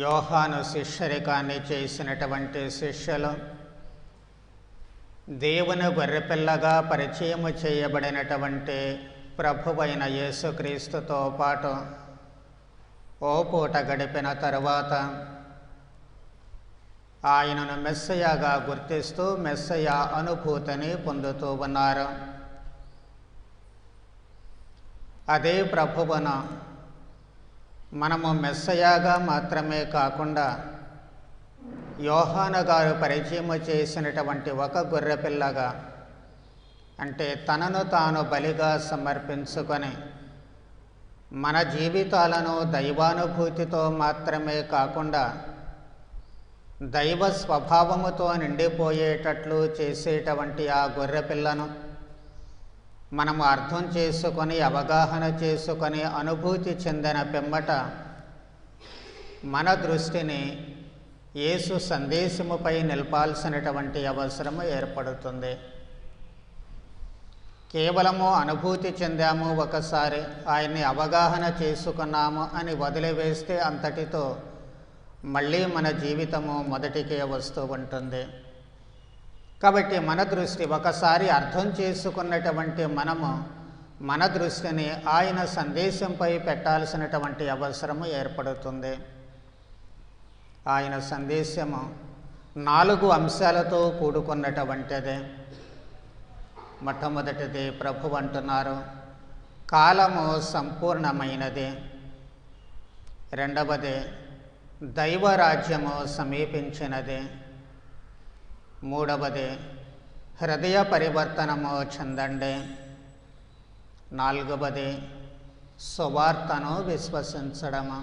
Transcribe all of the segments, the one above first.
యోహాను శిష్యరికాన్ని చేసినటువంటి శిష్యులు దేవుని గొర్రెపిల్లగా పరిచయము చేయబడినటువంటి ప్రభువైన యేసుక్రీస్తుతో పాటు ఓ పూట గడిపిన తరువాత ఆయనను మెస్సయ్యగా గుర్తిస్తూ మెస్సయ్య అనుభూతిని పొందుతూ ఉన్నారు. అదే ప్రభువును మనము మెస్సయ్యగా మాత్రమే కాకుండా యోహాను గారు పరిచయము చేసినటువంటి ఒక గొర్రెపిల్లగా, అంటే తనను తాను బలిగా సమర్పించుకొని మన జీవితాలను దైవానుభూతితో మాత్రమే కాకుండా దైవ స్వభావముతో నిండిపోయేటట్లు చేసేటువంటి ఆ గొర్రెపిల్లను మనము అర్థం చేసుకొని అవగాహన చేసుకొని అనుభూతి చెందిన పిమ్మట మన దృష్టిని యేసు సందేశముపై నిలపాల్సినటువంటి అవసరం ఏర్పడుతుంది. కేవలము అనుభూతి చెందాము, ఒకసారి ఆయన్ని అవగాహన చేసుకున్నాము అని వదిలివేస్తే అంతటితో మళ్ళీ మన జీవితము మొదటికే వస్తూ ఉంటుంది. కాబట్టి మన దృష్టి ఒకసారి అర్థం చేసుకున్నటువంటి మనము మన దృష్టిని ఆయన సందేశంపై పెట్టాల్సినటువంటి అవసరము ఏర్పడుతుంది. ఆయన సందేశము 4 అంశాలతో కూడుకున్నటువంటిదే. మొట్టమొదటిది ప్రభువు అంటున్నారు, కాలము సంపూర్ణమైనది. రెండవది, దైవరాజ్యము సమీపించినది. మూడవది, హృదయ పరివర్తనము చెందండి. నాలుగవది, సువార్తను విశ్వసించడము.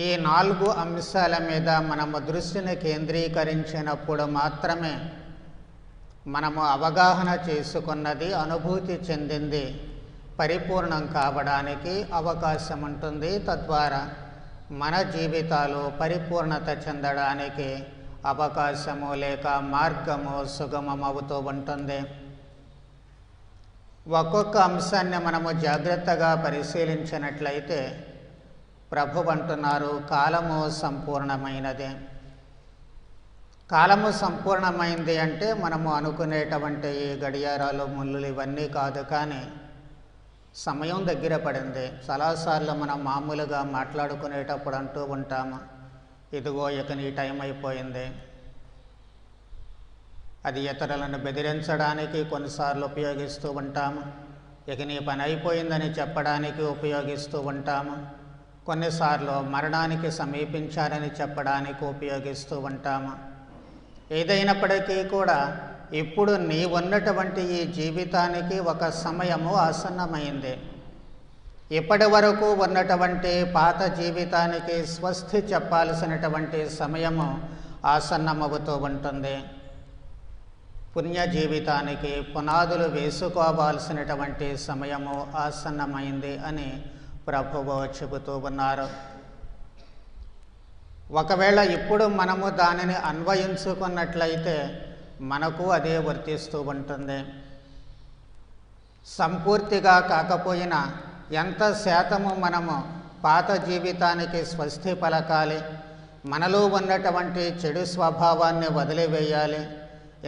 ఈ 4 అంశాల మీద మనము దృష్టిని కేంద్రీకరించినప్పుడు మాత్రమే మనము అవగాహన చేసుకున్నది, అనుభూతి చెందింది పరిపూర్ణం కావడానికి అవకాశం ఉంటుంది. తద్వారా మన జీవితాలు పరిపూర్ణత చెందడానికి అవకాశము లేక మార్గము సుగమమవుతూ ఉంటుంది. ఒక్కొక్క అంశాన్ని మనము జాగ్రత్తగా పరిశీలించినట్లయితే ప్రభువు అంటున్నారు, కాలము సంపూర్ణమైనది. కాలము సంపూర్ణమైంది అంటే మనము అనుకునేటువంటి ఈ గడియారాలు, ముళ్ళులు ఇవన్నీ కాదు, కానీ సమయం దగ్గర పడింది. చాలాసార్లు మనం మామూలుగా మాట్లాడుకునేటప్పుడు అంటూ ఉంటాము, ఇదిగో ఇక నీ టైం అయిపోయింది. అది ఇతరులను బెదిరించడానికి కొన్నిసార్లు ఉపయోగిస్తూ ఉంటాము. ఇక నీ పని అయిపోయిందని చెప్పడానికి ఉపయోగిస్తూ ఉంటాము. కొన్నిసార్లు మరణానికి సమీపించారని చెప్పడానికి ఉపయోగిస్తూ ఉంటాము. ఏదైనప్పటికీ కూడా ఇప్పుడు నీవున్నటువంటి ఈ జీవితానికి ఒక సమయము ఆసన్నమైంది. ఇప్పటి వరకు ఉన్నటువంటి పాత జీవితానికి స్వస్తి చెప్పాల్సినటువంటి సమయము ఆసన్నమవుతూ ఉంటుంది. పుణ్య జీవితానికి పునాదులు వేసుకోవాల్సినటువంటి సమయము ఆసన్నమైంది అని ప్రభువు చెబుతూ ఉన్నారు. ఒకవేళ ఇప్పుడు మనము దానిని అన్వయించుకున్నట్లయితే మనకు అదే వర్తిస్తూ ఉంటుంది. సంపూర్తిగా కాకపోయినా ఎంత శాతము మనము పాత జీవితానికి స్వస్తి పలకాలి, మనలో ఉన్నటువంటి చెడు స్వభావాన్ని వదిలివేయాలి,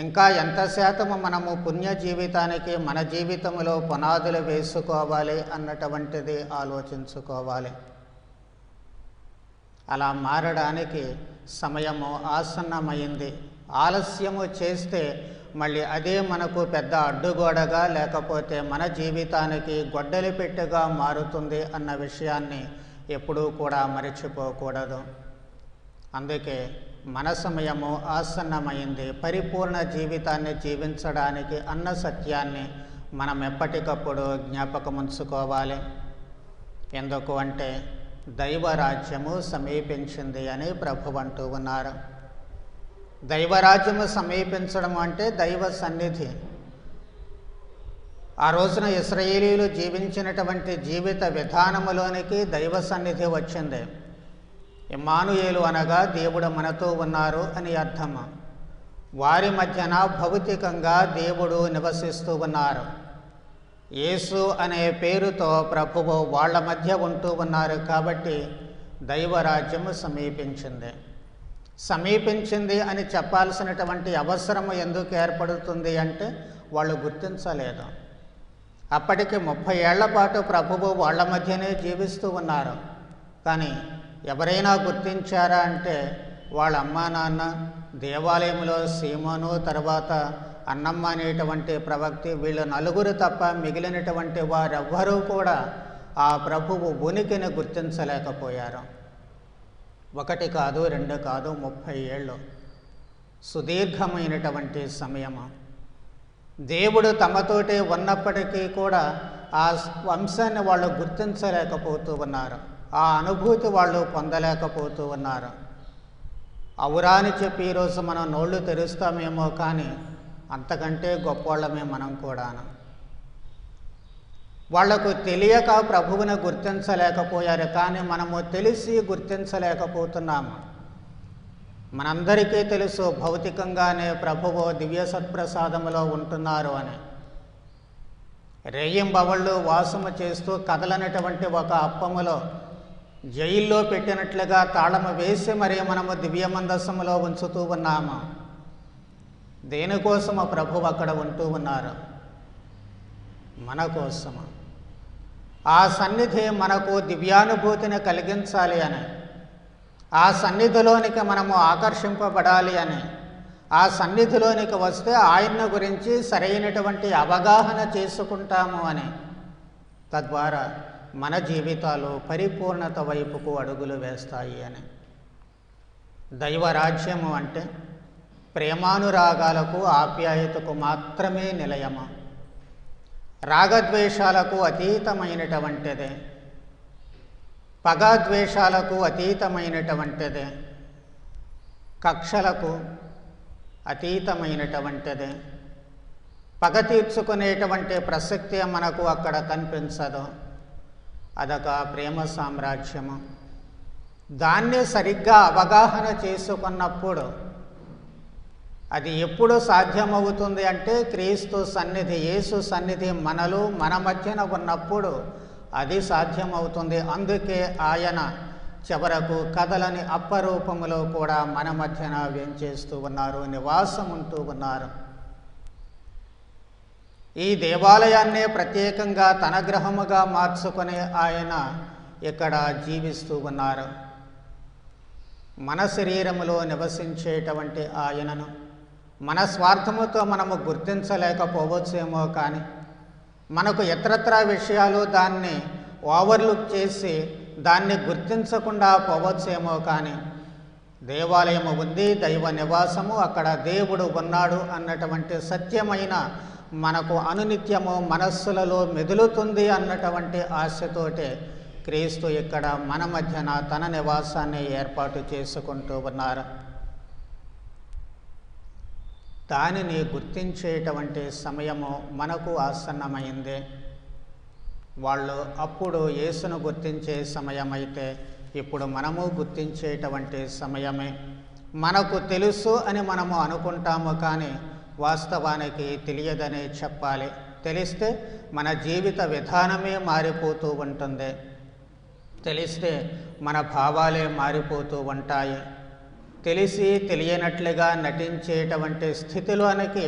ఇంకా ఎంత శాతము మనము పుణ్య జీవితానికి మన జీవితంలో పునాదులు వేసుకోవాలి అన్నటువంటిది ఆలోచించుకోవాలి. అలా మారడానికి సమయము ఆసన్నమైంది. ఆలస్యము చేస్తే మళ్ళీ అదే మనకు పెద్ద అడ్డుగోడగా, లేకపోతే మన జీవితానికి గొడ్డలి పెట్టెగా మారుతుంది అన్న విషయాన్ని ఎప్పుడూ కూడా మరిచిపోకూడదు. అందుకే మన సమయము ఆసన్నమైంది. పరిపూర్ణ జీవితాన్ని జీవించడానికి అన్న సత్యాన్ని మనం ఎప్పటికప్పుడు జ్ఞాపకముంచుకోవాలి. ఎందుకు అంటే దైవరాజ్యము సమీపించింది అని ప్రభువు అంటూ ఉన్నారు. దైవరాజ్యము సమీపించడం అంటే దైవ సన్నిధి. ఆ రోజున ఇశ్రాయేలీయులు జీవించినటువంటి జీవిత విధానములోనికి దైవ సన్నిధి వచ్చింది. ఇమ్మానుయేలు అనగా దేవుడు మనతో ఉన్నారు అని అర్థము. వారి మధ్యన భౌతికంగా దేవుడు నివసిస్తూ ఉన్నారు. యేసు అనే పేరుతో ప్రభువు వాళ్ళ మధ్య ఉంటూ ఉన్నారు. కాబట్టి దైవరాజ్యము సమీపించింది. సమీపించింది అని చెప్పాల్సినటువంటి అవసరం ఎందుకు ఏర్పడుతుంది అంటే వాళ్ళు గుర్తించలేదు. అప్పటికి 30 ఏళ్ల పాటు ప్రభువు వాళ్ళ మధ్యనే జీవిస్తూ ఉన్నారు. కానీ ఎవరైనా గుర్తించారా అంటే వాళ్ళ అమ్మా నాన్న, దేవాలయంలో సీమోను, తర్వాత అన్నమ్మ అనేటువంటి ప్రవక్తి, వీళ్ళు నలుగురు తప్ప మిగిలినటువంటి వారెవ్వరూ కూడా ఆ ప్రభువు ఉనికిని గుర్తించలేకపోయారు. 1 కాదు 2 కాదు 30 ఏళ్ళు సుదీర్ఘమైనటువంటి సమయము. దేవుడు తమతోటే ఉన్నప్పటికీ కూడా ఆ వంశాన్ని వాళ్ళు గుర్తించలేకపోతూ ఉన్నారు. ఆ అనుభూతి వాళ్ళు పొందలేకపోతూ ఉన్నారు. అవురా అని చెప్పి ఈరోజు మనం నోళ్ళు తెరుస్తామేమో కానీ అంతకంటే గొప్పవాళ్ళమే మనం కూడాను. వాళ్లకు తెలియక ప్రభువుని గుర్తించలేకపోయారు, కానీ మనము తెలిసి గుర్తించలేకపోతున్నాము. మనందరికీ తెలుసు భౌతికంగానే ప్రభువు దివ్య సత్ప్రసాదములో ఉంటున్నారు అని. రేయింబవళ్ళు వాసము చేస్తూ కదలనటువంటి ఒక అప్పములో జైల్లో పెట్టినట్లుగా తాళము వేసి మరి మనము దివ్య మందసములో ఉంచుతూ ఉన్నాము. దేనికోసము ప్రభువు అక్కడ ఉంటూ ఉన్నారు? మన కోసము. ఆ సన్నిధి మనకు దివ్యానుభూతిని కలిగించాలి అని, ఆ సన్నిధిలోనికి మనము ఆకర్షింపబడాలి అని, ఆ సన్నిధిలోనికి వస్తే ఆయన గురించి సరైనటువంటి అవగాహన చేసుకుంటాము అని, తద్వారా మన జీవితాలు పరిపూర్ణత వైపుకు అడుగులు వేస్తాయి అని. దైవరాజ్యము అంటే ప్రేమానురాగాలకు, ఆప్యాయతకు మాత్రమే నిలయము. రాగద్వేషాలకు అతీతమైనటువంటిదే, పగద్వేషాలకు అతీతమైనటువంటిదే, కక్షలకు అతీతమైనటువంటిదే. పగ తీర్చుకునేటువంటి ప్రసక్తి మనకు అక్కడ కనిపించదు. అదొక ప్రేమ సామ్రాజ్యము. దాన్ని సరిగ్గా అవగాహన చేసుకున్నప్పుడు అది ఎప్పుడు సాధ్యమవుతుంది అంటే క్రీస్తు సన్నిధి, యేసు సన్నిధి మనలో మన మధ్యన ఉన్నప్పుడు అది సాధ్యమవుతుంది. అందుకే ఆయన చివరకు కదలని అప్పరూపములో కూడా మన మధ్యన వేంచేస్తూ ఉన్నారు, నివాసం ఉంటూ ఉన్నారు. ఈ దేవాలయాన్నే ప్రత్యేకంగా తన గృహముగా మార్చుకొని ఆయన ఇక్కడ జీవిస్తూ ఉన్నారు. మన శరీరములో నివసించేటువంటి ఆయనను మన స్వార్థముతో మనము గుర్తించలేకపోవచ్చేమో, కానీ మనకు ఇతరత్రా విషయాలు దాన్ని ఓవర్లుక్ చేసి దాన్ని గుర్తించకుండా పోవచ్చేమో, కానీ దేవాలయము ఉంది, దైవ నివాసము, అక్కడ దేవుడు ఉన్నాడు అన్నటువంటి సత్యమైన మనకు అనునిత్యము మనస్సులలో మెదులుతుంది అన్నటువంటి ఆశతోటే క్రీస్తు ఇక్కడ మన మధ్యన తన నివాసాన్ని ఏర్పాటు చేసుకుంటూ ఉన్నారు. దానిని గుర్తించేటువంటి సమయము మనకు ఆసన్నమైంది. వాళ్ళు అప్పుడు యేసును గుర్తించే సమయమైతే ఇప్పుడు మనము గుర్తించేటువంటి సమయమే. మనకు తెలుసు అని మనము అనుకుంటాము, కానీ వాస్తవానికి తెలియదనే చెప్పాలి. తెలిస్తే మన జీవిత విధానమే మారిపోతూ ఉంటుంది. తెలిస్తే మన భావాలే మారిపోతూ ఉంటాయి. తెలిసి తెలియనట్లుగా నటించేటువంటి స్థితిలోనికి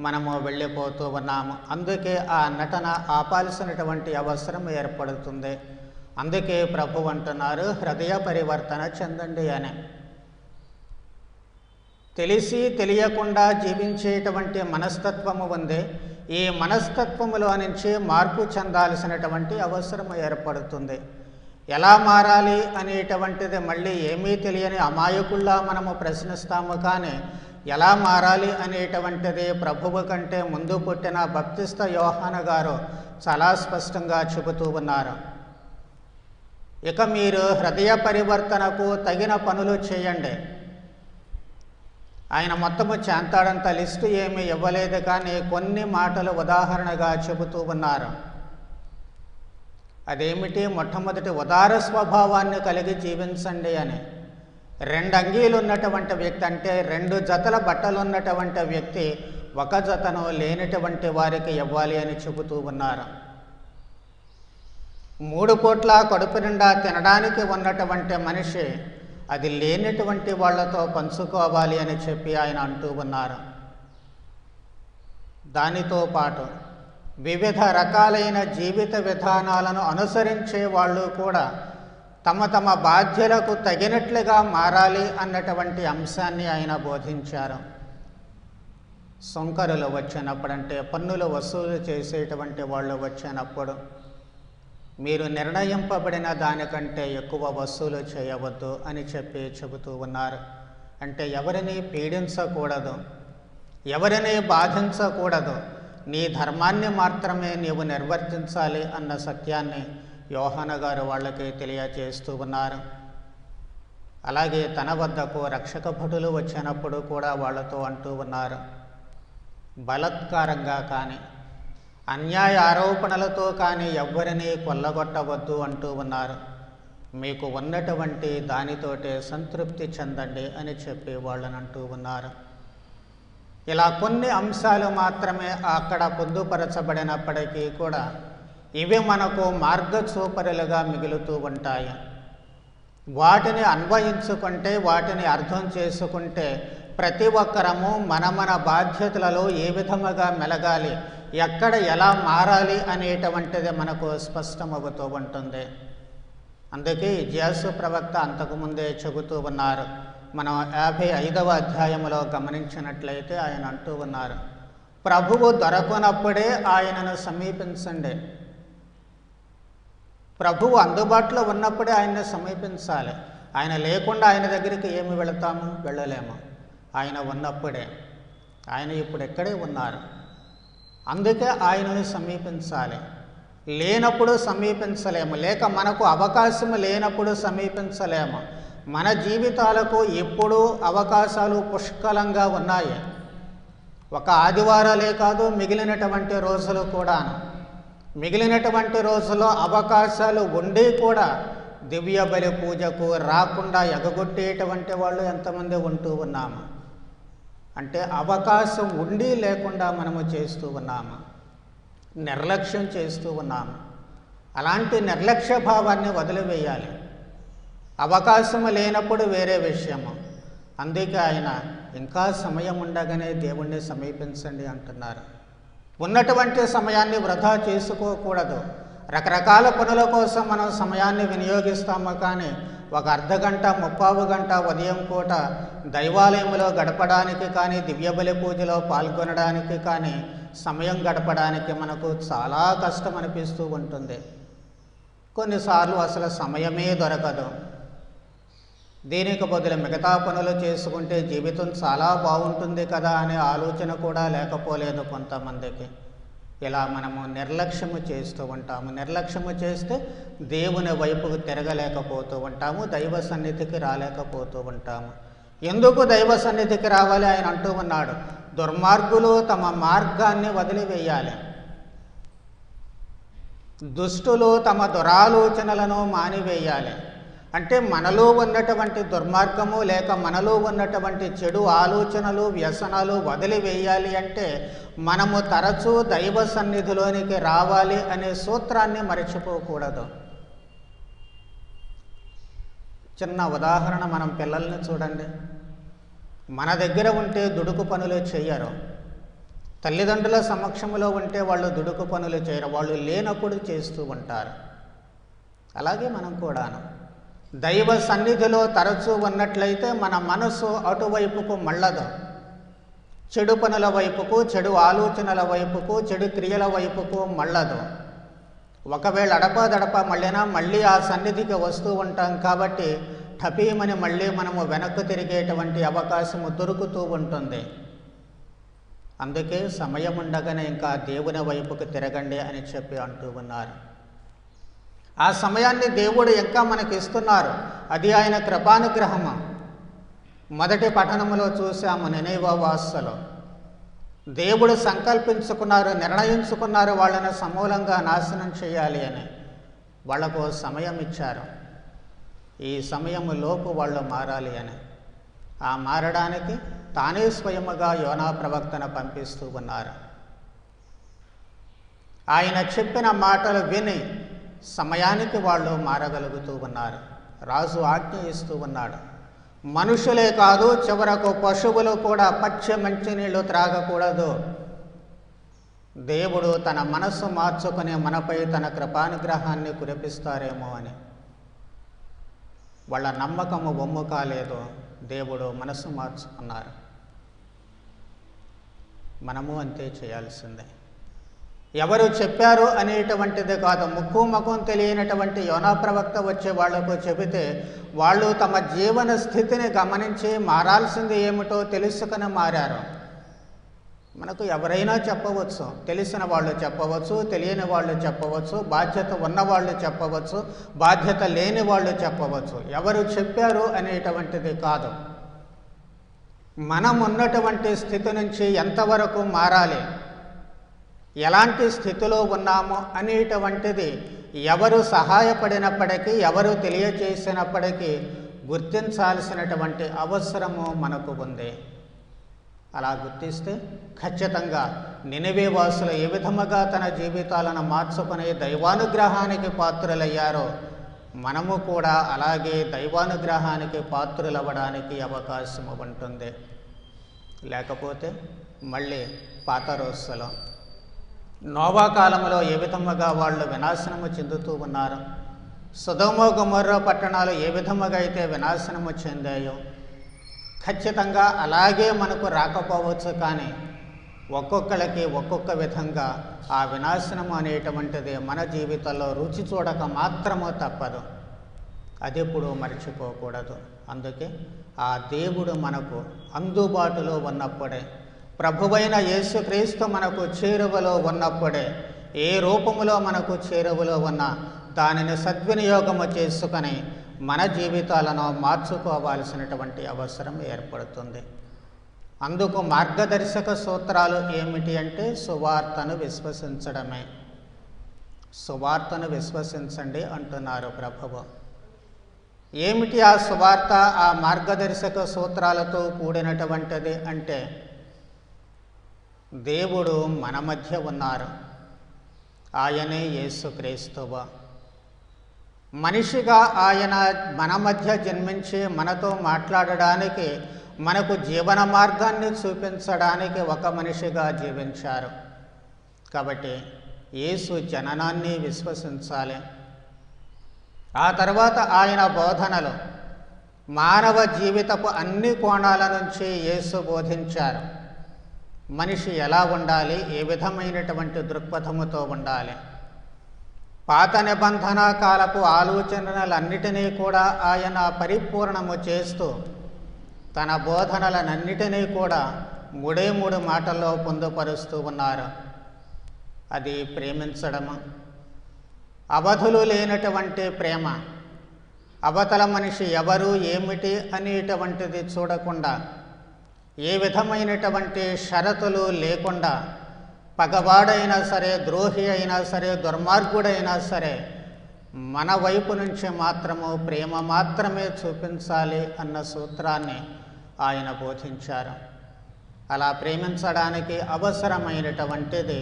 మనము వెళ్ళిపోతూ ఉన్నాము. అందుకే ఆ నటన ఆపాల్సినటువంటి అవసరం ఏర్పడుతుంది. అందుకే ప్రభు అంటున్నారు, హృదయ పరివర్తన చెందండి అని. తెలిసి తెలియకుండా జీవించేటువంటి మనస్తత్వము ఉంది. ఈ మనస్తత్వములో నుంచి మార్పు చెందాల్సినటువంటి అవసరం ఏర్పడుతుంది. ఎలా మారాలి అనేటువంటిది మళ్ళీ ఏమీ తెలియని అమాయకుల్లా మనము ప్రశ్నిస్తాము, కానీ ఎలా మారాలి అనేటువంటిది ప్రభువు కంటే ముందు పుట్టిన బప్తిస్త యోహాను గారు చాలా స్పష్టంగా చెబుతూ ఉన్నారు. ఇక మీరు హృదయ పరివర్తనకు తగిన పనులు చేయండి. ఆయన మొత్తము చేంతాడంత లిస్టు ఏమీ ఇవ్వలేదు, కానీ కొన్ని మాటలు ఉదాహరణగా చెబుతూ ఉన్నారు. అదేమిటి? మొట్టమొదటి ఉదార స్వభావాన్ని కలిగి జీవించండి అని. 2 అంగీలు ఉన్నటువంటి వ్యక్తి, అంటే 2 జతల బట్టలు ఉన్నటువంటి వ్యక్తి 1 జతను లేనటువంటి వారికి ఇవ్వాలి అని చెబుతూ ఉన్నారు. 3 పూట్ల కడుపు నిండా తినడానికి ఉన్నటువంటి మనిషి అది లేనటువంటి వాళ్ళతో పంచుకోవాలి అని చెప్పి ఆయన అంటూ ఉన్నారు. దానితో పాటు వివిధ రకాలైన జీవిత విధానాలను అనుసరించే వాళ్ళు కూడా తమ తమ బాధ్యతలకు తగినట్లుగా మారాలి అన్నటువంటి అంశాన్ని ఆయన బోధించారు. సుంకరులు వచ్చినప్పుడంటే పన్నులు వసూలు చేసేటువంటి వాళ్ళు వచ్చినప్పుడు మీరు నిర్ణయింపబడిన దానికంటే ఎక్కువ వసూలు చేయవద్దు అని చెప్పి చెబుతూ ఉన్నారు. అంటే ఎవరిని పీడించకూడదు, ఎవరిని బాధించకూడదు, నీ ధర్మాన్ని మాత్రమే నీవు నిర్వర్తించాలి అన్న సత్యాన్ని యోహాను గారు వాళ్ళకి తెలియచేస్తూ ఉన్నారు. అలాగే తన వద్దకు రక్షక భటులు వచ్చినప్పుడు కూడా వాళ్ళతో అంటూ ఉన్నారు, బలత్కారంగా కానీ అన్యాయ ఆరోపణలతో కానీ ఎవ్వరినీ కొల్లగొట్టవద్దు అంటూ ఉన్నారు. మీకు ఉన్నటువంటి దానితోటే సంతృప్తి చెందండి అని చెప్పి వాళ్ళని అంటూ ఉన్నారు. ఇలా కొన్ని అంశాలు మాత్రమే అక్కడ పొందుపరచబడినప్పటికీ కూడా ఇవి మనకు మార్గచూపరులుగా మిగులుతూ ఉంటాయి. వాటిని అన్వయించుకుంటే, వాటిని అర్థం చేసుకుంటే ప్రతి ఒక్కరము మన బాధ్యతలలో ఏ విధముగా మెలగాలి, ఎక్కడ ఎలా మారాలి అనేటువంటిది మనకు స్పష్టమవుతూ ఉంటుంది. అందుకే ఇజ్యాసు ప్రవక్త అంతకుముందే చెబుతూ ఉన్నారు. మనం 55వ అధ్యాయంలో గమనించినట్లయితే ఆయన అంటూ ఉన్నారు, ప్రభువు దొరకనప్పుడే ఆయనను సమీపించండి. ప్రభువు అందుబాటులో ఉన్నప్పుడే ఆయన్ని సమీపించాలి. ఆయన లేకుండా ఆయన దగ్గరికి ఏమి వెళతాము? వెళ్ళలేము. ఆయన ఉన్నప్పుడే. ఆయన ఇప్పుడు ఎక్కడే ఉన్నారు. అందుకే ఆయనను సమీపించాలి. లేనప్పుడు సమీపించలేము, లేక మనకు అవకాశం లేనప్పుడు సమీపించలేము. మన జీవితాలకు ఎప్పుడూ అవకాశాలు పుష్కలంగా ఉన్నాయి. ఒక ఆదివారాలే కాదు, మిగిలినటువంటి రోజులు కూడాను. మిగిలినటువంటి రోజుల్లో అవకాశాలు ఉండి కూడా దివ్య బలి పూజకు రాకుండా ఎగగొట్టేటువంటి వాళ్ళు ఎంతమంది ఉంటూ ఉన్నాము. అంటే అవకాశం ఉండి లేకుండా మనము చేస్తూ ఉన్నాము, నిర్లక్ష్యం చేస్తూ ఉన్నాము. అలాంటి నిర్లక్ష్య భావాన్ని వదిలివేయాలి. అవకాశం లేనప్పుడు వేరే విషయము. అందుకే ఆయన ఇంకా సమయం ఉండగానే దేవుణ్ణి సమీపించండి అంటున్నారు. ఉన్నటువంటి సమయాన్ని వృధా చేసుకోకూడదు. రకరకాల పనుల కోసం మనం సమయాన్ని వినియోగిస్తాము, కానీ ఒక అర్ధగంట 30 గంట ఉదయం పూట దైవాలయంలో గడపడానికి కానీ, దివ్యబలి పూజలో పాల్గొనడానికి కానీ సమయం గడపడానికి మనకు చాలా కష్టం అనిపిస్తూ ఉంటుంది. కొన్నిసార్లు అసలు సమయమే దొరకదు. దీనికి బదులు మిగతా పనులు చేసుకుంటే జీవితం చాలా బాగుంటుంది కదా అనే ఆలోచన కూడా లేకపోలేదు కొంతమందికి. ఇలా మనము నిర్లక్ష్యము చేస్తూ ఉంటాము. నిర్లక్ష్యము చేస్తే దేవుని వైపుకు తిరగలేకపోతూ ఉంటాము, దైవ సన్నిధికి రాలేకపోతూ ఉంటాము. ఎందుకు దైవ సన్నిధికి రావాలి? ఆయన అంటూ ఉన్నాడు, దుర్మార్గులు తమ మార్గాన్ని వదిలివేయాలి, దుష్టులు తమ దురాలోచనలను మానివేయాలి. అంటే మనలో ఉన్నటువంటి దుర్మార్గము లేక మనలో ఉన్నటువంటి చెడు ఆలోచనలు, వ్యసనాలు వదిలివేయాలి అంటే మనము తరచూ దైవ సన్నిధిలోనికి రావాలి అనే సూత్రాన్ని మర్చిపోకూడదు. చిన్న ఉదాహరణ, మనం పిల్లల్ని చూడండి. మన దగ్గర ఉంటే దుడుకు పనులు చేయరు. తల్లిదండ్రుల సమక్షంలో ఉంటే వాళ్ళు దుడుకు పనులు చేయరు, వాళ్ళు లేనప్పుడు చేస్తూ ఉంటారు. అలాగే మనం కూడాను దైవ సన్నిధిలో తరచూ ఉన్నట్లయితే మన మనసు అటువైపుకు మళ్ళదు. చెడు పనుల వైపుకు, చెడు ఆలోచనల వైపుకు, చెడు క్రియల వైపుకు మళ్ళదు. ఒకవేళ అడపాదడప మళ్ళీనా మళ్ళీ ఆ సన్నిధికి వస్తూ ఉంటాం కాబట్టి ఠపీమని మళ్ళీ మనము వెనక్కు తిరిగేటువంటి అవకాశము దొరుకుతూ ఉంటుంది. అందుకే సమయం ఉండగానే ఇంకా దేవుని వైపుకు తిరగండి అని చెప్పి అంటూ ఉన్నారు. ఆ సమయాన్ని దేవుడు ఇంకా మనకి ఇస్తున్నారు. అది ఆయన కృపానుగ్రహము. మొదటి పఠనములో చూసాము, నినెవె వాసులు దేవుడు సంకల్పించుకున్నారు, నిర్ణయించుకున్నారు వాళ్ళని సమూలంగా నాశనం చేయాలి అని. వాళ్లకు సమయం ఇచ్చారు. ఈ సమయము లోపు వాళ్ళు మారాలి అని. ఆ మారడానికి తానే స్వయముగా యోనా ప్రవక్తను పంపిస్తూ ఉన్నారు. ఆయన చెప్పిన మాటలు విని సమయానికి వాళ్ళు మారగలుగుతూ ఉన్నారు. రాజు ఆజ్ఞ ఇస్తూ ఉన్నాడు. మనుషులే కాదు, చివరకు పశువులు కూడా పచ్చి మంచినీళ్ళు త్రాగకూడదు. దేవుడు తన మనస్సు మార్చుకుని మనపై తన కృపానుగ్రహాన్ని కురిపిస్తారేమో అని. వాళ్ళ నమ్మకము బొమ్ము కాలేదు. దేవుడు మనస్సు మార్చుకున్నారు. మనము అంతే చేయాల్సిందే. ఎవరు చెప్పారు అనేటువంటిది కాదు. ముక్కు ముఖం తెలియనటువంటి యోనా ప్రవక్త వచ్చే వాళ్లకు చెబితే వాళ్ళు తమ జీవన స్థితిని గమనించి మారాల్సింది ఏమిటో తెలుసుకుని మారారు. మనకు ఎవరైనా చెప్పవచ్చు, తెలిసిన వాళ్ళు చెప్పవచ్చు, తెలియని వాళ్ళు చెప్పవచ్చు, బాధ్యత ఉన్నవాళ్ళు చెప్పవచ్చు, బాధ్యత లేని వాళ్ళు చెప్పవచ్చు. ఎవరు చెప్పారు అనేటువంటిది కాదు. మనం ఉన్నటువంటి స్థితి నుంచి ఎంతవరకు మారాలి, ఎలాంటి స్థితిలో ఉన్నాము అనేటువంటిది ఎవరు సహాయపడినప్పటికీ, ఎవరు తెలియచేసినప్పటికీ గుర్తించాల్సినటువంటి అవసరము మనకు ఉంది. అలా గుర్తిస్తే ఖచ్చితంగా నినివే వాసులు ఏ విధముగా తన జీవితాలను మార్చుకుని దైవానుగ్రహానికి పాత్రులయ్యారో మనము కూడా అలాగే దైవానుగ్రహానికి పాత్రులవ్వడానికి అవకాశం ఉంటుంది. లేకపోతే మళ్ళీ పాత రోజులో నోవా కాలంలో ఏ విధముగా వాళ్ళు వినాశనము చెందుతూ ఉన్నారు, సొదొమ గొమొర్రా పట్టణాలు ఏ విధముగా అయితే వినాశనము చెందాయో ఖచ్చితంగా అలాగే మనకు రాకపోవచ్చు. కానీ ఒక్కొక్కరికి ఒక్కొక్క విధంగా ఆ వినాశనము అనేటువంటిది మన జీవితంలో రుచి చూడక మాత్రము తప్పదు. అది ఎప్పుడు మర్చిపోకూడదు. అందుకే ఆ దేవుడు మనకు అందుబాటులో ఉన్నప్పుడే, ప్రభువైన యేసుక్రీస్తు మనకు చేరువలో ఉన్నప్పుడే, ఏ రూపములో మనకు చేరువలో ఉన్నా దానిని సద్వినియోగము చేసుకొని మన జీవితాలను మార్చుకోవాల్సినటువంటి అవసరం ఏర్పడుతుంది. అందుకు మార్గదర్శక సూత్రాలు ఏమిటి అంటే సువార్తను విశ్వసించడమే. సువార్తను విశ్వసించండి అంటున్నారు ప్రభువు. ఏమిటి ఆ సువార్త, ఆ మార్గదర్శక సూత్రాలతో కూడినటువంటిది అంటే దేవుడు మన మధ్య ఉన్నారు, ఆయనే యేసుక్రీస్తువు. మనిషిగా ఆయన మన మధ్య జన్మించి మనతో మాట్లాడడానికి, మనకు జీవన మార్గాన్ని చూపించడానికి ఒక మనిషిగా జీవించారు. కాబట్టి యేసు జననాన్ని విశ్వసించాలి. ఆ తర్వాత ఆయన బోధనలు మానవ జీవితపు అన్ని కోణాల నుంచి యేసు బోధించారు. మనిషి ఎలా ఉండాలి, ఏ విధమైనటువంటి దృక్పథముతో ఉండాలి. పాత నిబంధన కాలపు ఆలోచనలన్నిటినీ కూడా ఆయన పరిపూర్ణము చేస్తూ తన బోధనలన్నిటినీ కూడా 3 మాటల్లో పొందుపరుస్తూ ఉన్నారు. అది ప్రేమించడము, అవధులు లేనటువంటి ప్రేమ, అవతల మనిషి ఎవరు ఏమిటి అనేటువంటిది చూడకుండా, ఏ విధమైనటువంటి షరతులు లేకుండా, పగవాడైనా సరే, ద్రోహి అయినా సరే, దుర్మార్గుడైనా సరే మన వైపు నుంచి మాత్రము ప్రేమ మాత్రమే చూపించాలి అన్న సూత్రాన్ని ఆయన బోధించారు. అలా ప్రేమించడానికి అవసరమైనటువంటిది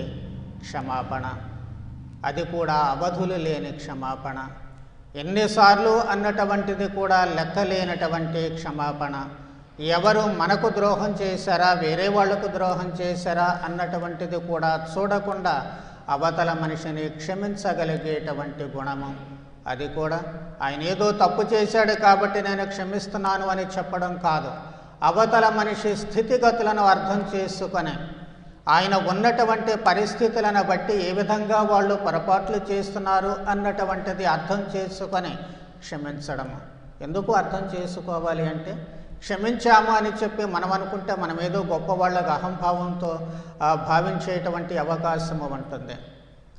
క్షమాపణ. అది కూడా అవధులు లేని క్షమాపణ. ఎన్నిసార్లు అన్నటువంటిది కూడా లెక్కలేనటువంటి క్షమాపణ. ఎవరు మనకు ద్రోహం చేశారా, వేరే వాళ్లకు ద్రోహం చేశారా అన్నటువంటిది కూడా చూడకుండా అవతల మనిషిని క్షమించగలిగేటువంటి గుణము. అది కూడా ఆయన ఏదో తప్పు చేశాడు కాబట్టి నేను క్షమిస్తున్నాను అని చెప్పడం కాదు. అవతల మనిషి స్థితిగతులను అర్థం చేసుకొని, ఆయన ఉన్నటువంటి పరిస్థితులను బట్టి ఏ విధంగా వాళ్ళు పొరపాట్లు చేస్తున్నారు అన్నటువంటిది అర్థం చేసుకొని క్షమించడము. ఎందుకు అర్థం చేసుకోవాలి అంటే, క్షమించాము అని చెప్పి మనం అనుకుంటే మనమేదో గొప్పవాళ్ళగా అహంభావంతో భావించేటువంటి అవకాశము ఉంటుంది.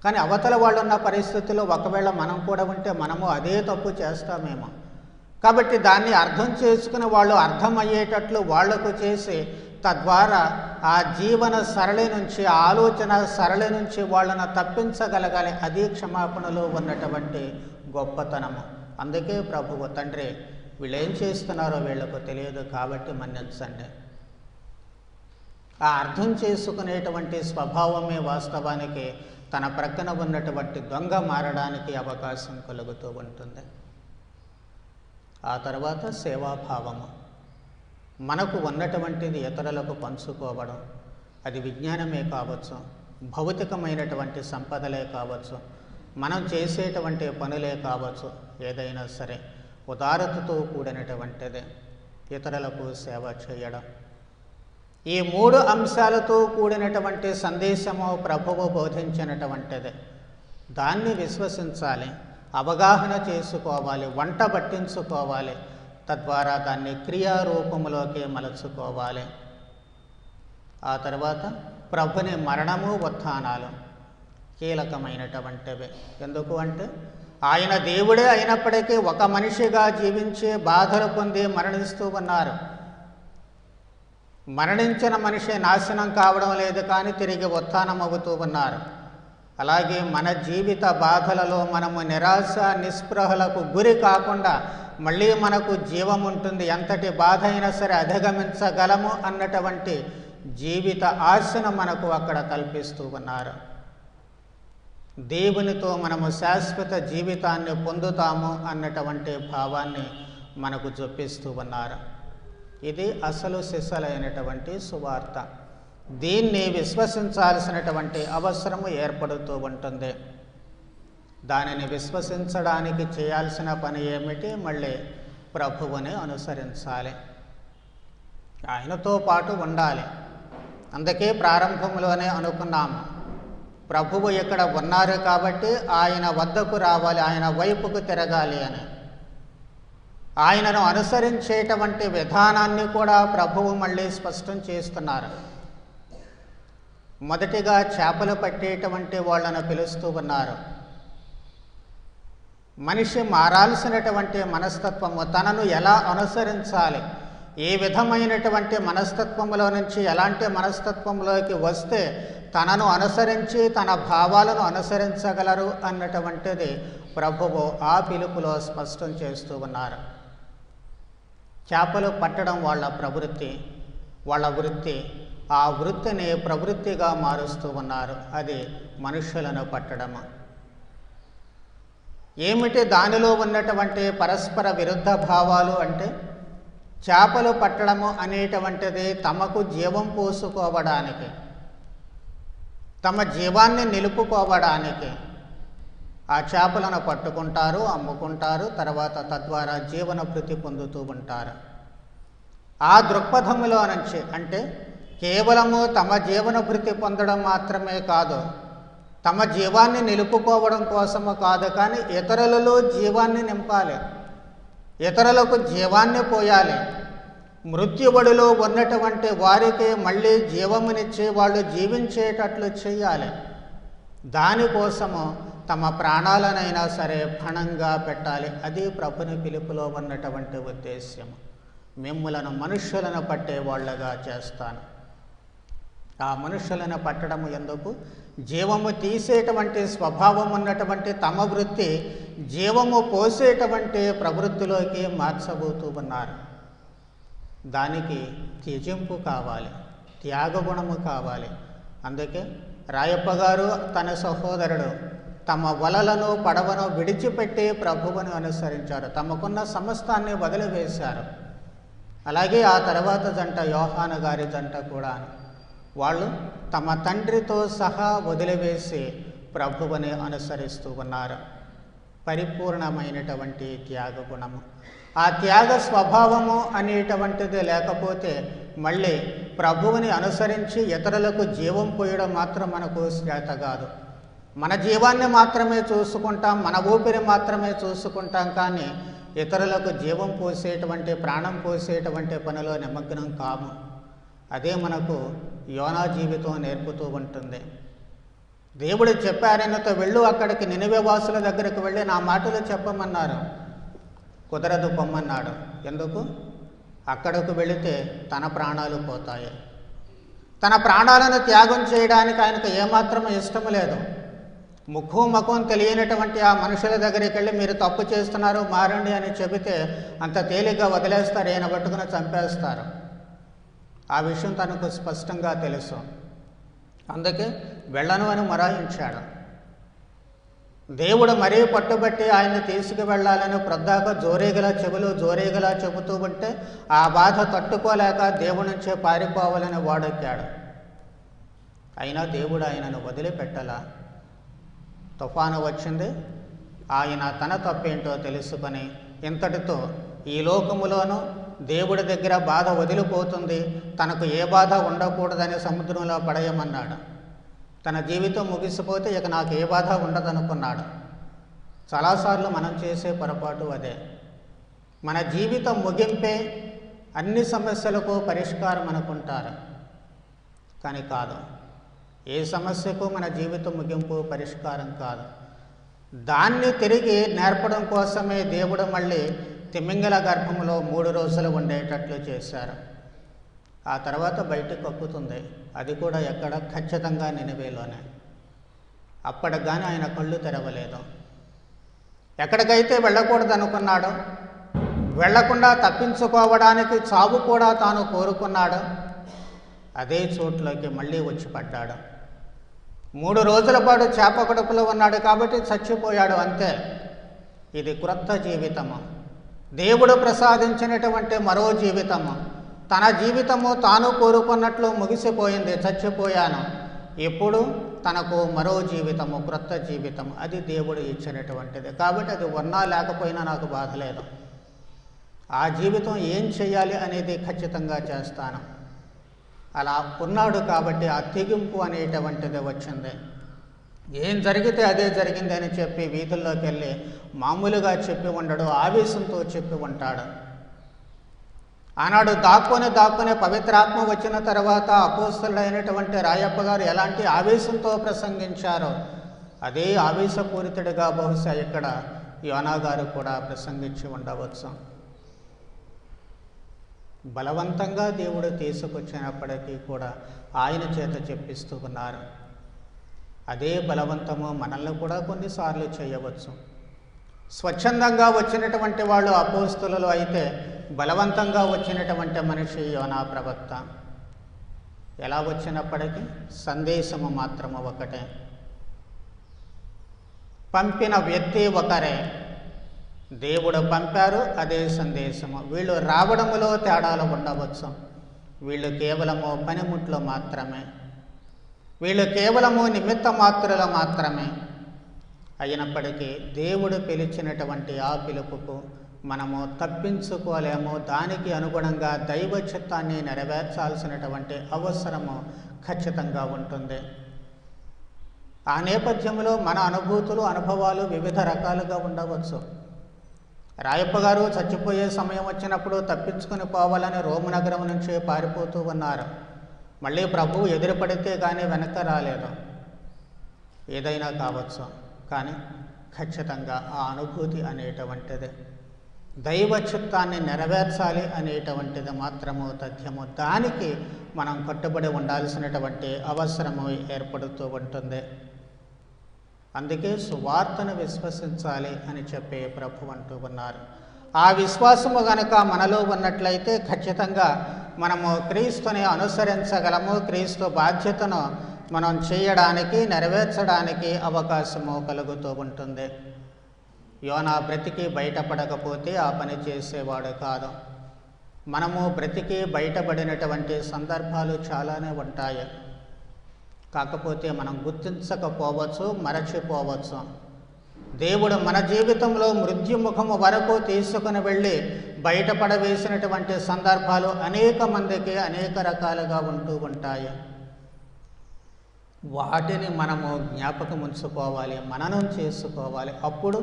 కానీ అవతల వాళ్ళు ఉన్న పరిస్థితుల్లో ఒకవేళ మనం కూడా ఉంటే మనము అదే తప్పు చేస్తామేమో. కాబట్టి దాన్ని అర్థం చేసుకుని వాళ్ళు అర్థమయ్యేటట్లు వాళ్లకు చేసి, తద్వారా ఆ జీవన సరళి నుంచి, ఆలోచన సరళి నుంచి వాళ్ళను తప్పించగలగాలి. అది క్షమాపణలో ఉన్నటువంటి గొప్పతనము. అందుకే ప్రభువు తండ్రి వీళ్ళేం చేస్తున్నారో వీళ్లకు తెలియదు కాబట్టి మన్నించండి. ఆ అర్థం చేసుకునేటువంటి స్వభావమే వాస్తవానికి తన ప్రక్కన ఉన్నటువంటి దొంగ మారడానికి అవకాశం కలుగుతూ ఉంటుంది. ఆ తర్వాత సేవాభావము, మనకు ఉన్నటువంటిది ఇతరులకు పంచుకోవడం. అది విజ్ఞానమే కావచ్చు, భౌతికమైనటువంటి సంపదలే కావచ్చు, మనం చేసేటువంటి పనులే కావచ్చు, ఏదైనా సరే ఉదారతతో కూడినటువంటిదే ఇతరులకు సేవ చేయడం. ఈ 3 అంశాలతో కూడినటువంటి సందేశము ప్రభువు బోధించినటువంటిది. దాన్ని విశ్వసించాలి, అవగాహన చేసుకోవాలి, వంట పట్టించుకోవాలి, తద్వారా దాన్ని క్రియారూపంలోకి మలుచుకోవాలి. ఆ తర్వాత ప్రభుని మరణము ఉత్థానాలు కీలకమైనటువంటివి. ఎందుకు అంటే ఆయన దేవుడే అయినప్పటికీ ఒక మనిషిగా జీవించి బాధలు పొంది మరణిస్తూ ఉన్నారు. మరణించిన మనిషి నాశనం కావడం లేదు, కానీ తిరిగి ఉత్థానం అవుతూ ఉన్నారు. అలాగే మన జీవిత బాధలలో మనము నిరాశ నిస్పృహలకు గురి కాకుండా మళ్ళీ మనకు జీవం ఉంటుంది, ఎంతటి బాధ అయినా సరే అధిగమించగలము అన్నటువంటి జీవిత ఆశను మనకు అక్కడ కల్పిస్తూ ఉన్నారు. దేవునితో మనము శాశ్వత జీవితాన్ని పొందుతాము అన్నటువంటి భావాన్ని మనకు చూపిస్తూ ఉన్నారు. ఇది అసలు సిసలైనటువంటి సువార్త. దీన్ని విశ్వసించాల్సినటువంటి అవసరము ఏర్పడుతూ ఉంటుంది. దానిని విశ్వసించడానికి చేయాల్సిన పని ఏమిటి? మళ్ళీ ప్రభువుని అనుసరించాలి, ఆయనతో పాటు ఉండాలి. అందుకే ప్రారంభంలోనే అనుకున్నాము, ప్రభువు ఇక్కడ ఉన్నారు కాబట్టి ఆయన వద్దకు రావాలి, ఆయన వైపుకు తిరగాలి అని. ఆయనను అనుసరించేటువంటి విధానాన్ని కూడా ప్రభువు మళ్ళీ స్పష్టం చేస్తున్నారు. మొదటిగా చేపలు పట్టేటువంటి వాళ్ళను పిలుస్తూ ఉన్నారు. మనిషి మారాల్సినటువంటి మనస్తత్వము, తనను ఎలా అనుసరించాలి, ఏ విధమైనటువంటి మనస్తత్వంలో నుంచి ఎలాంటి మనస్తత్వంలోకి వస్తే తనను అనుసరించి తన భావాలను అనుసరించగలరు అన్నటువంటిది ప్రభువు ఆ పిలుపులో స్పష్టం చేస్తూ ఉన్నారు. చేపలు పట్టడం వాళ్ళ ప్రవృత్తి, వాళ్ళ వృత్తి. ఆ వృత్తిని ప్రవృత్తిగా మారుస్తూ ఉన్నారు. అది మనుషులను పట్టడము. ఏమిటి దానిలో ఉన్నటువంటి పరస్పర విరుద్ధ భావాలు అంటే, చేపలు పట్టడము అనేటువంటిది తమకు జీవం పోసుకోవడానికి, తమ జీవాన్ని నిలుపుకోవడానికి ఆ చేపలను పట్టుకుంటారు, అమ్ముకుంటారు, తర్వాత తద్వారా జీవన భృతి పొందుతూ ఉంటారు. ఆ దృక్పథములో నుంచి అంటే కేవలము తమ జీవన భృతి పొందడం మాత్రమే కాదు, తమ జీవాన్ని నిలుపుకోవడం కోసము కాదు, కానీ ఇతరులలో జీవాన్ని నింపాలి, ఇతరులకు జీవాన్ని పోయాలి. మృత్యుబడిలో ఉన్నటువంటి వారికి మళ్ళీ జీవమునిచ్చి వాళ్ళు జీవించేటట్లు చేయాలి. దానికోసము తమ ప్రాణాలనైనా సరే పణంగా పెట్టాలి. అది ప్రభుని పిలుపులో ఉన్నటువంటి ఉద్దేశ్యం. మిమ్ములను మనుష్యులను పట్టే వాళ్ళగా చేస్తాను. ఆ మనుష్యులను పట్టడము ఎందుకు? జీవము తీసేటువంటి స్వభావం ఉన్నటువంటి తమ వృత్తి జీవము పోసేటువంటి ప్రవృత్తిలోకి మార్చబోతూ ఉన్నారు. దానికి త్యజింపు కావాలి, త్యాగగుణము కావాలి. అందుకే రాయప్ప గారు తన సహోదరుడు తమ వలలను పడవను విడిచిపెట్టి ప్రభువును అనుసరించారు, తమకున్న సమస్తాన్ని వదిలివేశారు. అలాగే ఆ తర్వాత జంట యోహాను గారి జంట కూడా వాళ్ళు తమ తండ్రితో సహా వదిలివేసి ప్రభువుని అనుసరిస్తూ ఉన్నారు. పరిపూర్ణమైనటువంటి త్యాగ గుణము. ఆ త్యాగ స్వభావము అనేటువంటిది లేకపోతే మళ్ళీ ప్రభువుని అనుసరించి ఇతరులకు జీవం పోయడం మాత్రం మనకు శ్రేత కాదు. మన జీవాన్ని మాత్రమే చూసుకుంటాం, మన ఊపిరి మాత్రమే చూసుకుంటాం, కానీ ఇతరులకు జీవం పోసేటువంటి ప్రాణం పోసేటువంటి పనిలో నిమగ్నం కాము. అదే మనకు యోనా జీవితం నేర్పుతూ ఉంటుంది. దేవుడు చెప్పారన్నతో వెళ్ళు, అక్కడికి నినివే వాసుల దగ్గరికి వెళ్ళి నా మాటలు చెప్పమన్నారు. కుదరదు, పొమ్మన్నాడు. ఎందుకు? అక్కడకు వెళితే తన ప్రాణాలు పోతాయి. తన ప్రాణాలను త్యాగం చేయడానికి ఆయనకు ఏమాత్రం ఇష్టం లేదు. ముఖం తెలియనటువంటి ఆ మనుషుల దగ్గరికి వెళ్ళి మీరు తప్పు చేస్తున్నారు, మారండి అని చెబితే అంత తేలిగ్గా వదిలేస్తారు, ఈయన పట్టుకుని చంపేస్తారు. ఆ విషయం తనకు స్పష్టంగా తెలుసు. అందుకే వెళ్ళను అని మొరాయించాడు. దేవుడు మరీ పట్టుబట్టి ఆయన్ని తీసుకువెళ్ళాలని ప్రొద్దాక చెవులు జోరేగలా చెబుతూ ఉంటే ఆ బాధ తట్టుకోలేక దేవుడి నుంచే పారిపోవాలని వాడొక్కాడు. అయినా దేవుడు ఆయనను వదిలిపెట్టలా. తుఫాను వచ్చింది. ఆయన తన తప్పేంటో తెలుసుకొని ఇంతటితో ఈ లోకములోనూ దేవుడి దగ్గర బాధ వదిలిపోతుంది, తనకు ఏ బాధ ఉండకూడదని సముద్రంలో పడేయమన్నాడు. తన జీవితం ముగిసిపోతే ఇక నాకు ఏ బాధ ఉండదనుకున్నాడు. చాలాసార్లు మనం చేసే పొరపాటు అదే. మన జీవితం ముగింపే అన్ని సమస్యలకు పరిష్కారం అనుకుంటారు, కానీ కాదు. ఏ సమస్యకు మన జీవితం ముగింపు పరిష్కారం కాదు. దాన్ని తిరిగి నేర్పడం కోసమే దేవుడు మళ్ళీ తిమింగల గర్భంలో 3 రోజులు ఉండేటట్లు చేశారు. ఆ తర్వాత బయటకు కక్కుతుంది. అది కూడా ఎక్కడ? ఖచ్చితంగా నినివేలోనే. అప్పటికి కానీ ఆయన కళ్ళు తెరవలేదు. ఎక్కడికైతే వెళ్ళకూడదనుకున్నాడో, వెళ్లకుండా తప్పించుకోవడానికి చావు కూడా తాను కోరుకున్నాడు, అదే చోట్లోకి మళ్ళీ వచ్చి పడ్డాడు. 3 రోజుల పాటు చేప కడుపులో ఉన్నాడు కాబట్టి చచ్చిపోయాడు, అంతే. ఇది క్రొత్త జీవితము, దేవుడు ప్రసాదించినటువంటి మరో జీవితము. తన జీవితము తాను కోరుకున్నట్లు ముగిసిపోయింది, చచ్చిపోయాను. ఇప్పుడు తనకు మరో జీవితము, క్రొత్త జీవితం, అది దేవుడు ఇచ్చినటువంటిది. కాబట్టి అది ఉన్నా లేకపోయినా నాకు బాధ లేదు. ఆ జీవితం ఏం చేయాలి అనేది ఖచ్చితంగా చేస్తాను. అలా ఉన్నాడు కాబట్టి ఆ తెగింపు అనేటువంటిది వచ్చింది. ఏం జరిగితే అదే జరిగింది అని చెప్పి వీధుల్లోకి వెళ్ళి మామూలుగా చెప్పి ఉండడు, ఆవేశంతో చెప్పి ఉంటాడు. ఆనాడు దాక్కుని పవిత్రాత్మ వచ్చిన తర్వాత అపోస్తలుడైనటువంటి రాయప్ప గారు ఎలాంటి ఆవేశంతో ప్రసంగించారో అదే ఆవేశపూరితుడిగా బహుశా ఇక్కడ యోనా గారు కూడా ప్రసంగించి ఉండవచ్చు. బలవంతంగా దేవుడు తీసుకొచ్చినప్పటికీ కూడా ఆయన చేత చెప్పిస్తూ ఉన్నారు. అదే బలవంతము మనల్ని కూడా కొన్నిసార్లు చేయవచ్చు. స్వచ్ఛందంగా వచ్చినటువంటి వాళ్ళు అపోస్తలులు అయితే, బలవంతంగా వచ్చినటువంటి మనిషి యోనా ప్రవక్త. ఎలా వచ్చినప్పటికీ సందేశము మాత్రము ఒకటే, పంపిన వ్యక్తి ఒకరే. దేవుడు పంపారు, అదే సందేశము. వీళ్ళు రావడములో తేడాలు ఉండవచ్చు. వీళ్ళు కేవలము పనిముట్లు మాత్రమే, వీళ్ళు కేవలము నిమిత్త మాత్రులు మాత్రమే. అయినప్పటికీ దేవుడు పిలిచినటువంటి ఆ పిలుపుకు మనము తప్పించుకోలేము. దానికి అనుగుణంగా దైవ చిత్తాన్ని నెరవేర్చాల్సినటువంటి అవసరము ఖచ్చితంగా ఉంటుంది. ఆ నేపథ్యంలో మన అనుభూతులు, అనుభవాలు వివిధ రకాలుగా ఉండవచ్చు. రాయప్ప గారు చచ్చిపోయే సమయం వచ్చినప్పుడు తప్పించుకొని పోవాలని రోము నగరం నుంచి పారిపోతూ ఉన్నారు. మళ్ళీ ప్రభువు ఎదురుపడితే కానీ వెనక్కి రాలేదు. ఏదైనా కావచ్చు, కానీ ఖచ్చితంగా ఆ అనుభూతి అనేటువంటిది, దైవ చిత్తాన్ని నెరవేర్చాలి అనేటువంటిది మాత్రము తథ్యము. దానికి మనం కట్టుబడి ఉండాల్సినటువంటి అవసరము ఏర్పడుతూ ఉంటుంది. అందుకే సువార్తను విశ్వసించాలి అని చెప్పి ప్రభు అంటూ ఉన్నారు. ఆ విశ్వాసము గనక మనలో ఉన్నట్లయితే ఖచ్చితంగా మనము క్రీస్తుని అనుసరించగలము. క్రీస్తు బాధ్యతను మనం చేయడానికి, నెరవేర్చడానికి అవకాశము కలుగుతూ ఉంటుంది. యోనా బ్రతికి బయటపడకపోతే ఆ పని చేసేవాడు కాదు. మనము బ్రతికి బయటపడినటువంటి సందర్భాలు చాలానే ఉంటాయి. కాకపోతే మనం గుర్తించకపోవచ్చు, మరచిపోవచ్చు. దేవుడు మన జీవితంలో మృత్యుముఖము వరకు తీసుకుని వెళ్ళి బయటపడవేసినటువంటి సందర్భాలు అనేక మందికి అనేక రకాలుగా ఉంటూ ఉంటాయి. వాటిని మనము జ్ఞాపకం ఉంచుకోవాలి, మననం చేసుకోవాలి. అప్పుడు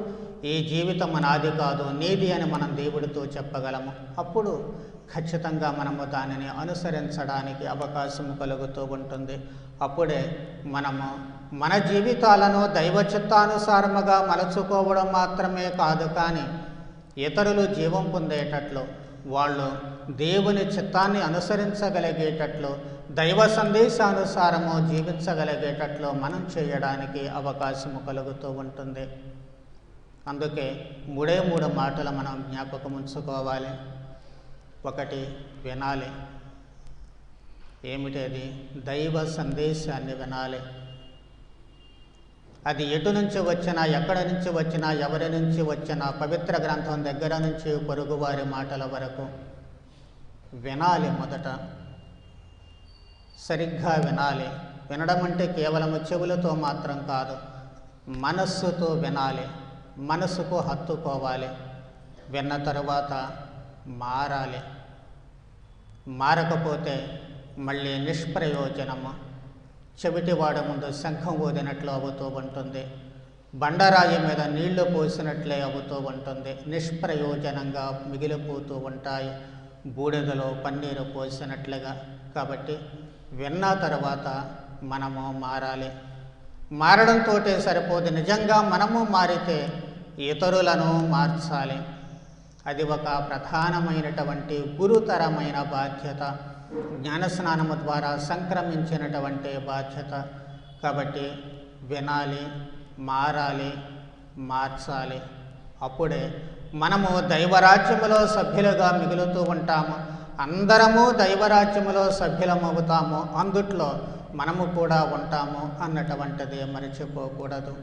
ఈ జీవితం నాది కాదు, నీది అని మనం దేవుడితో చెప్పగలము. అప్పుడు ఖచ్చితంగా మనము దానిని అనుసరించడానికి అవకాశం కలుగుతూ ఉంటుంది. అప్పుడే మనము మన జీవితాలను దైవ చిత్తానుసారముగా మలచుకోవడం మాత్రమే కాదు, కానీ ఇతరులు జీవం పొందేటట్లు, వాళ్ళు దేవుని చిత్తాన్ని అనుసరించగలిగేటట్లు, దైవ సందేశానుసారము జీవించగలిగేటట్లు మనం చేయడానికి అవకాశము కలుగుతూ ఉంటుంది. అందుకే 3 మాటలు మనం జ్ఞాపకం ఉంచుకోవాలి. ఒకటి, వినాలి. ఏమిటది? దైవ సందేశాన్ని వినాలి. అది ఎటు నుంచి వచ్చినా, ఎక్కడి నుంచి వచ్చినా, ఎవరి నుంచి వచ్చినా, పవిత్ర గ్రంథం దగ్గర నుంచి పొరుగువారి మాటల వరకు వినాలి. మొదట సరిగ్గా వినాలి. వినడం అంటే కేవలం చెవులతో మాత్రం కాదు, మనస్సుతో వినాలి, మనసుకు హత్తుకోవాలి. విన్న తరువాత మారాలి. మారకపోతే మళ్ళీ నిష్ప్రయోజనము. చెవిటివాడ ముందు శంఖం ఊదినట్లు అవుతూ ఉంటుంది, బండరాయి మీద నీళ్లు పోసినట్లే అవుతూ ఉంటుంది, నిష్ప్రయోజనంగా మిగిలిపోతూ ఉంటాయి, బూడిదలో పన్నీరు పోసినట్లుగా. కాబట్టి విన్న తర్వాత మనము మారాలి. మారడంతో సరిపోదు, నిజంగా మనము మారితే ఇతరులను మార్చాలి. అది ఒక ప్రధానమైనటువంటి గురుతరమైన బాధ్యత, జ్ఞానస్నానము ద్వారా సంక్రమించినటువంటి బాధ్యత. కాబట్టి వినాలి, మారాలి, మార్చాలి. అప్పుడే మనము దైవరాజ్యములో సభ్యులుగా మిగులుతూ ఉంటాము. అందరము దైవరాజ్యములో సభ్యులమవుతాము, అందుట్లో మనము కూడా ఉంటాము అన్నటువంటిది మరచిపోకూడదు.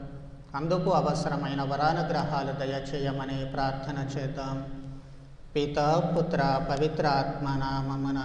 అందుకు అవసరమైన వరానుగ్రహాలు దయచేయమని ప్రార్థన చేద్దాం. పితా పుత్ర పవిత్ర ఆత్మ నామమున.